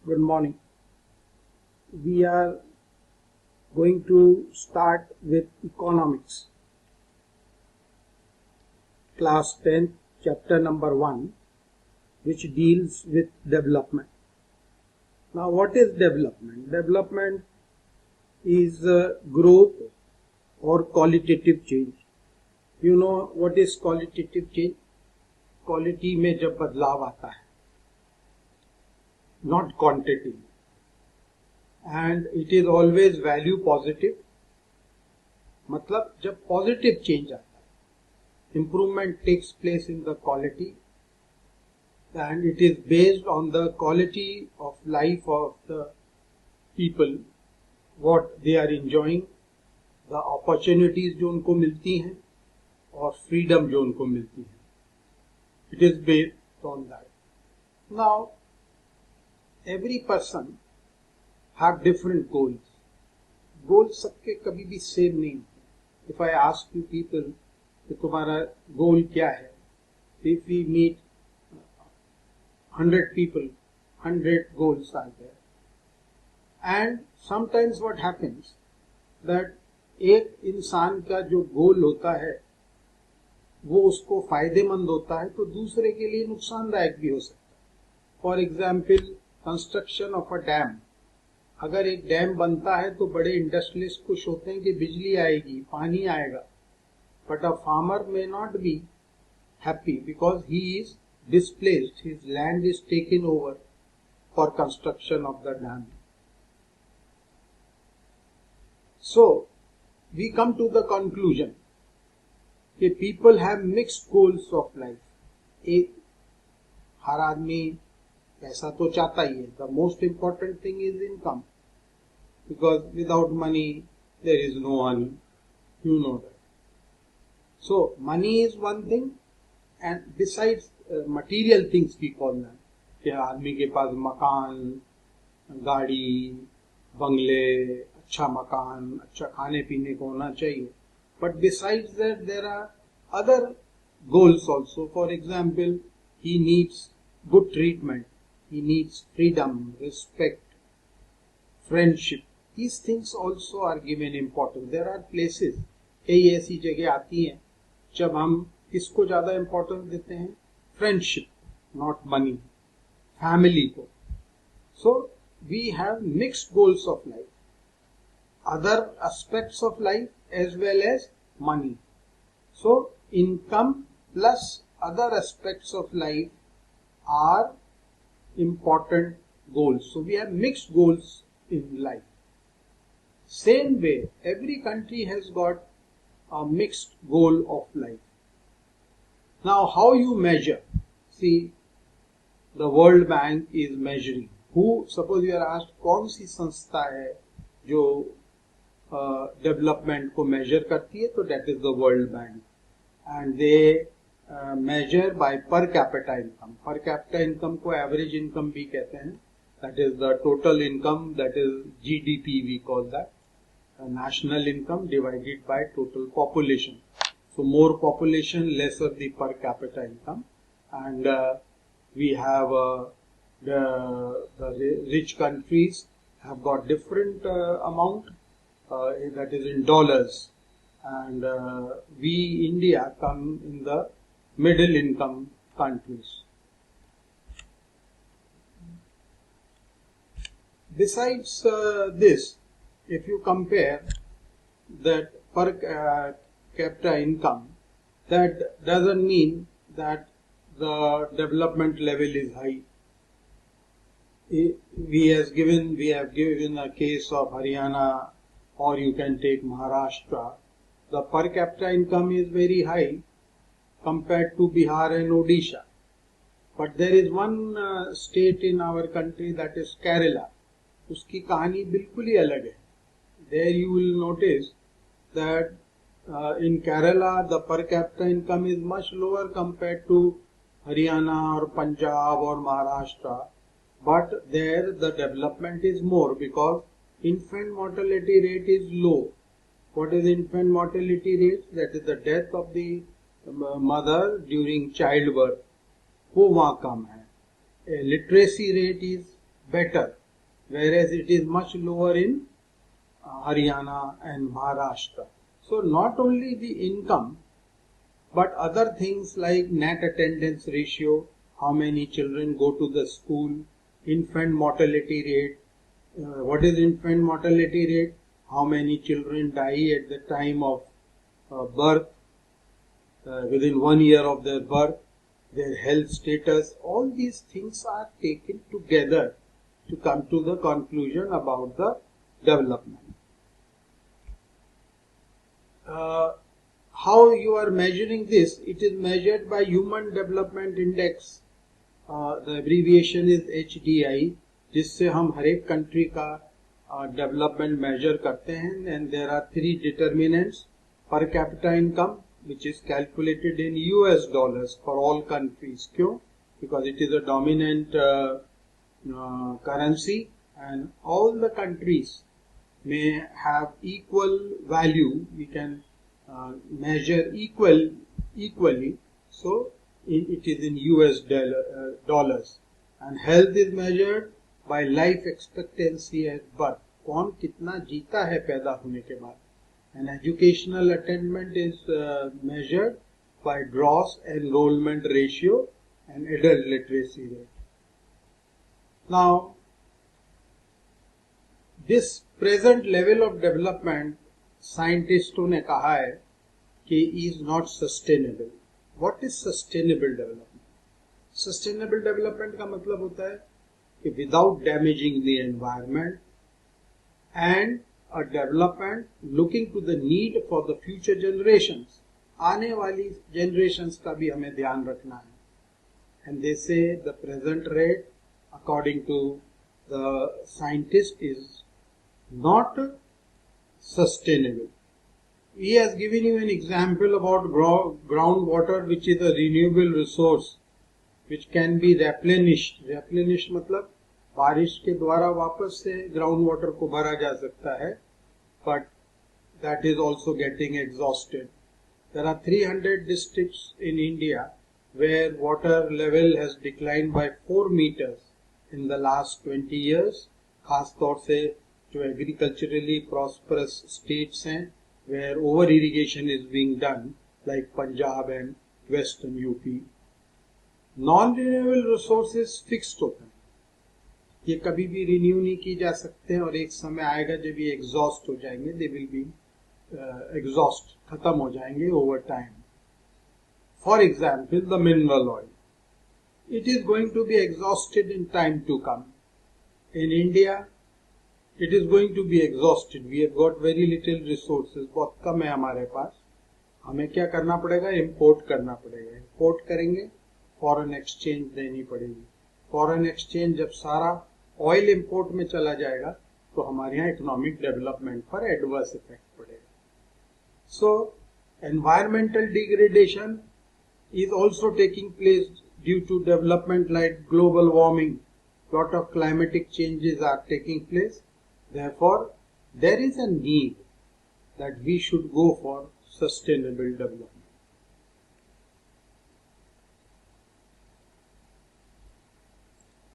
Good morning. We are going to start with economics. Class 10, chapter number 1, which deals with development. Now, what is development? Development is growth or qualitative change. You know what is qualitative change? Quality में जब बदलाव आता है, not quantity. And it is always value positive. मतलब जब positive change आता है, improvement takes place in the quality, and it is based on the quality of life of the people, what they are enjoying, the opportunities जो उनको मिलती हैं और freedom जो उनको मिलती है. It is based on that. Now, every person have different goals. Goals सबके कभी भी same नहीं. If I ask you people कि तुम्हारा goal क्या है, if we meet 100 people, 100 goals are there. And sometimes what happens that एक इंसान का जो goal होता है वो उसको फायदेमंद होता है तो दूसरे के लिए नुकसानदायक भी हो सकता है. For example, construction of a dam. अगर एक डैम बनता है तो बड़े इंडस्ट्रियलिस्ट खुश होते हैं कि बिजली आएगी, पानी आएगा, but a farmer may not be happy because he is displaced, his land is taken over for construction of the dam. So, we come to the conclusion that people have mixed goals of life. एक हर आदमी पैसा तो चाहता ही है. The most important thing is income, because without money there is no honey. You know that. So, money is one thing, and besides material things we call them, कि आदमी के पास मकान, गाड़ी, बंगले, अच्छा मकान, अच्छा खाने पीने को होना चाहिए. But besides that, there are other goals also. For example, he needs good treatment, he needs freedom, respect, friendship. These things also are given importance. There are places, कई ऐसी जगह आती हैं जब हम किसको ज्यादा इम्पोर्टेंस देते हैं? फ्रेंडशिप, नॉट मनी, फैमिली को. So we have mixed goals of life, other aspects of life as well as money. So, income plus other aspects of life are important goals. So, we have mixed goals in life. Same way, every country has got a mixed goal of life. Now, how you measure? See, the World Bank is measuring. Who, suppose you are asked, कौन सी संस्था है जो development को major करती है, तो that is the World Bank. And they measure by per capita income. Per capita income को average income भी कहते हैं. That is the total income, that is GDP we call that, national income divided by total population. So more population, lesser the per capita income, and we have the rich countries have got different amount, that is in dollars, and we India come in the middle income countries. Besides this, if you compare that per capita income, that doesn't mean that the development level is high. We have given a case of Haryana, or you can take Maharashtra. The per capita income is very high compared to Bihar and Odisha. But there is one state in our country, that is Kerala. उसकी कहानी बिल्कुल ही अलग है. There you will notice that in Kerala, the per capita income is much lower compared to Haryana or Punjab or Maharashtra. But there the development is more because infant mortality rate is low. What is infant mortality rate? That is the death of the mother during childbirth. वो वहाँ कम है. Literacy rate is better, whereas it is much lower in Haryana and Maharashtra. So not only the income, but other things like net attendance ratio, how many children go to the school, infant mortality rate. What is infant mortality rate? How many children die at the time of birth, within 1 year of their birth, their health status. All these things are taken together to come to the conclusion about the development. How you are measuring this? It is measured by Human Development Index. The abbreviation is HDI, जिससे हम हर एक country का development measure करते हैं. And there are 3 determinants: per capita income, which is calculated in US dollars for all countries. क्यों? Because it is a dominant currency, and all the countries may have equal value. We can measure equally. So it is in US dollars. And health is measured by life expectancy at birth. कौन कितना जीता है पैदा होने के बाद. And educational attainment is measured by gross enrollment ratio and adult literacy rate. Now, this present level of development, साइंटिस्टों ने कहा है कि is not sustainable. What is sustainable development? Sustainable development का मतलब होता है कि without damaging the environment and a development looking to the need for the future generations. आने वाली generations का भी हमें ध्यान रखना है. And they say the present rate, according to the scientist, is not sustainable. He has given you an example about groundwater, which is a renewable resource which can be replenished. Replenished मतलब बारिश के द्वारा वापस से ground water को भरा जा सकता है, but that is also getting exhausted. There are 300 districts in India where water level has declined by 4 meters in the last 20 years. खास तौर से जो agriculturally prosperous states हैं, where over irrigation is being done, like Punjab and Western UP. Non-renewable resources fixed होते हैं. ये कभी भी रिन्यू नहीं की जा सकते हैं, और एक समय आएगा जब ये एग्जॉस्ट हो जाएंगे. दे विल बी एग्जॉस्ट, खत्म हो जाएंगे over time. For example the mineral oil, it is going to be exhausted in time to come. In India it is going to be exhausted. We have got very little resources, बहुत कम है हमारे पास. हमें क्या करना पड़ेगा? Import करना पड़ेगा. इम्पोर्ट करेंगे, फॉरेन एक्सचेंज देनी पड़ेगी. फॉरेन एक्सचेंज जब सारा ऑयल इंपोर्ट में चला जाएगा तो हमारे यहाँ इकोनॉमिक डेवलपमेंट पर एडवर्स इफेक्ट पड़ेगा. सो environmental degradation is also taking place due to development like global warming. Lot of climatic changes are taking place. Therefore, there is a need that we should go for sustainable development.